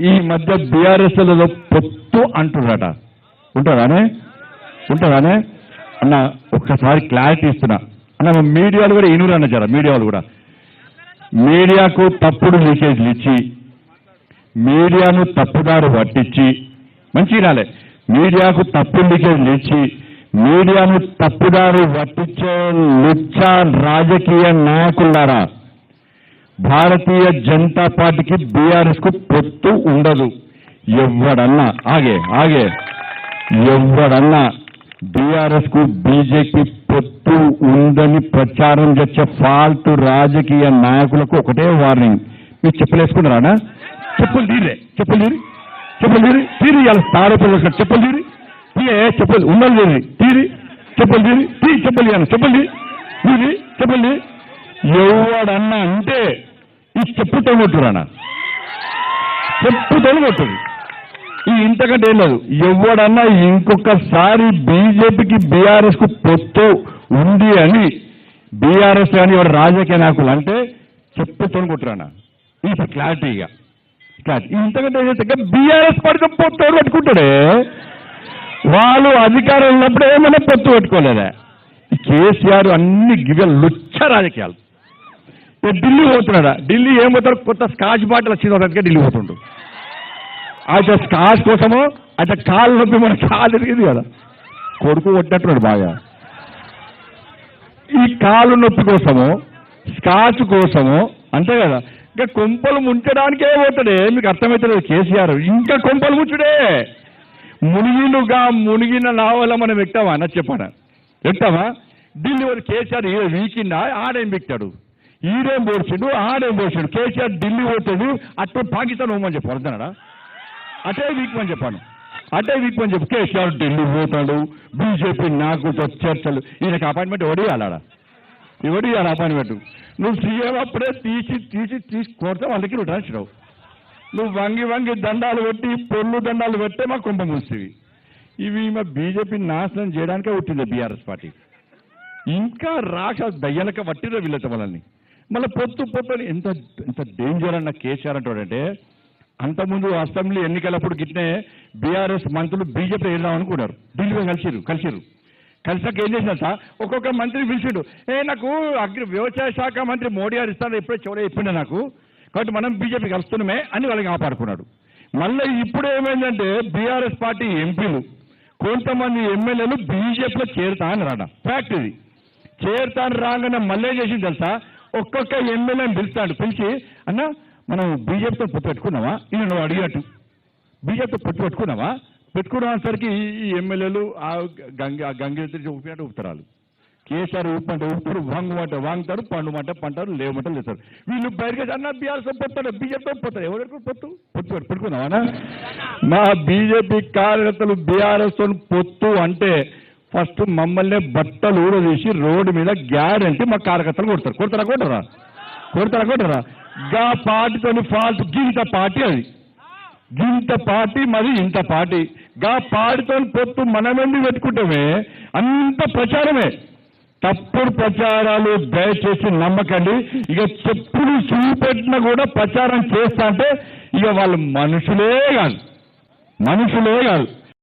ఈ మధ్య బీఆర్ఎస్లలో పొత్తు అంటున్నారట. ఉంటుందానే అన్న ఒక్కసారి క్లారిటీ ఇస్తున్నా అన్న. మీడియాలు కూడా ఇనురు అన్న జర మీడియాలు కూడా మీడియాకు తప్పుడు లీకేజ్లు ఇచ్చి మీడియాను తప్పుదారు పట్టించి మంచి రాలే మీడియాకు తప్పుడు లీకేజ్లు ఇచ్చి మీడియాను తప్పుదారు పట్టించే లుచ్చా రాజకీయ నాయకులారా, భారతీయ జనతా పార్టీకి బీఆర్ఎస్ కు పొత్తు ఉండదు. ఎవడన్నా ఎవడన్నా బీఆర్ఎస్ కు బీజేపీ పొత్తు ఉందని ప్రచారం చేసే ఫాల్తు రాజకీయ నాయకులకు ఒకటే వార్నింగ్. మీరు చెప్పులేసుకున్నారా? చెప్పులు తీరి ఇవాళ తారపులు చెప్పులు తీరి చెప్పులు ఉన్నది తీరి చెప్పులు తీరి ఎవడన్నా అంటే ఈ చెప్పుతో కొట్టురానా? చెప్పుతో కొట్టుడు. ఈ ఇంతకంటే ఏం లేదు. ఎవడన్నా ఇంకొకసారి బీజేపీకి బీఆర్ఎస్ కు పొత్తు ఉంది అని బీఆర్ఎస్ కానీ ఎవరు రాజకీయ నాయకులు అంటే చెప్పుతో కొట్టురానా? ఇది క్లారిటీగా ఇంతకంటే ఏదైతే బీఆర్ఎస్ పార్టీ పొత్తు పట్టుకుంటాడే. వాళ్ళు అధికారం ఉన్నప్పుడు ఏమైనా పొత్తు పెట్టుకోలేదా? కేసీఆర్ అన్ని లుచ్చ రాజకీయాలు. ఢిల్లీ పోతున్నాడా? ఢిల్లీ ఏం పోతాడు? కొత్త స్కాచ్ బాటిల్ వచ్చింది ఢిల్లీ పోతుండు. అయితే స్కాచ్ కోసమో అయితే కాళ్ళు నొప్పి మన కాలు తిరిగింది కదా, కొడుకు కొట్టినట్టున్నాడు బాగా. ఈ కాలు నొప్పి కోసమో స్కాచ్ కోసమో అంతే కదా, ఇంకా కొంపలు ముంచడానికే పోతాడే. మీకు అర్థమవుతలేదు కేసీఆర్. ఇంకా కొంపలు ముంచుడే. మునిగిన నావల మనం ఎక్తామా అన్న చెప్పానా? ఎక్తామా? ఢిల్లీ వారు కేసీఆర్ వీకిండా ఆడేం బిక్తాడు, ఈడేం పోర్చిండు ఆడేం పోర్చిండు. కేసీఆర్ ఢిల్లీ పోతాడు, అట్లా పాకిస్తాన్ పోమని చెప్పు అర్థనాడా? అటే వీక్మని చెప్పాను, అటే వీక్మని చెప్పు. కేసీఆర్ ఢిల్లీ పోతాడు, బీజేపీ నాకు చర్చలు. ఈయనకి అపాయింట్మెంట్ ఎవడియాలాడా? ఎవడియాలి అపాయింట్మెంట్? నువ్వు సీఎం అప్పుడే తీసి కొడితే వాళ్ళకి నువ్వు రాసిరావు. నువ్వు వంగి దండాలు పెట్టి పొల్లు దండాలు పెట్టే మా కుంభం వస్తుంది. ఇవి మా బీజేపీని నాశనం చేయడానికే వచ్చింది బీఆర్ఎస్ పార్టీ. ఇంకా రాక దయ్యాలక పట్టిరా వీళ్ళతో మనల్ని. మళ్ళీ పొత్తు ఎంత డేంజర్ అన్న కేసీఆర్ అంటాడంటే, అంతకుముందు అసెంబ్లీ ఎన్నికలప్పుడు గిట్నే బీఆర్ఎస్ మంత్రులు బీజేపీ వెళ్దాం అనుకున్నారు. ఢిల్లీలో కలిసిరు. కలిసాక ఏం చేసినా సార్ ఒక్కొక్క మంత్రి పిలిచిండు. నాకు వ్యవసాయ శాఖ మంత్రి మోడీ గారు ఇస్తాను ఎప్పుడే చెప్పిండే నాకు, కాబట్టి మనం బీజేపీ కలుస్తున్నామే అని వాళ్ళకి కాపాడుకున్నాడు. మళ్ళీ ఇప్పుడు ఏమైందంటే బీఆర్ఎస్ పార్టీ ఎంపీలు కొంతమంది ఎమ్మెల్యేలు బీజేపీలో చేరుతా అని రాడా. ఫ్యాక్ట్ ఇది. చేరుతాను రాగానే మళ్ళీ చేసింది తెలుసా, ఒక్కొక్క ఎమ్మెల్యేని పిలిచి అన్న మనం బీజేపీతో పొత్తు పెట్టుకున్నావా? ఈయన నువ్వు అడిగినట్టు బీజేపీతో పొత్తు పెట్టుకునేసరికి ఈ ఎమ్మెల్యేలు ఆ గంగెత్తి ఊపినట్టు ఊపుతారు. కేసీఆర్ ఊపంటే ఊపుతారు, వాంగుతారు, పంటారు, లేవమంటారు లేస్తారు. వీళ్ళు బయటకు అన్న బీఆర్ఎస్ పొత్తాడు, బీజేపీతో పోతారు. ఎవరికి పొత్తు పెట్టుకున్నావా? మా బీజేపీ కార్యకర్తలు బీఆర్ఎస్ పొత్తు అంటే ఫస్ట్ మమ్మల్ని బట్టలు ఊడదీసి రోడ్డు మీద గ్యారంటీ మా కార్యకర్తలు కొడతారా? గా పార్టీతో ఫాల్ట్ గింత పార్టీ, అది గింత పార్టీ మరి ఇంత పార్టీ. గా పార్టీతో పొత్తు మనమెందుకు పెట్టుకుంటామే? అంత ప్రచారమే, తప్పుడు ప్రచారాలు దయచేసి నమ్మకండి. ఇక చెప్పులు చూపెట్టినా కూడా ప్రచారం చేస్తా అంటే ఇక వాళ్ళు మనుషులే కాదు.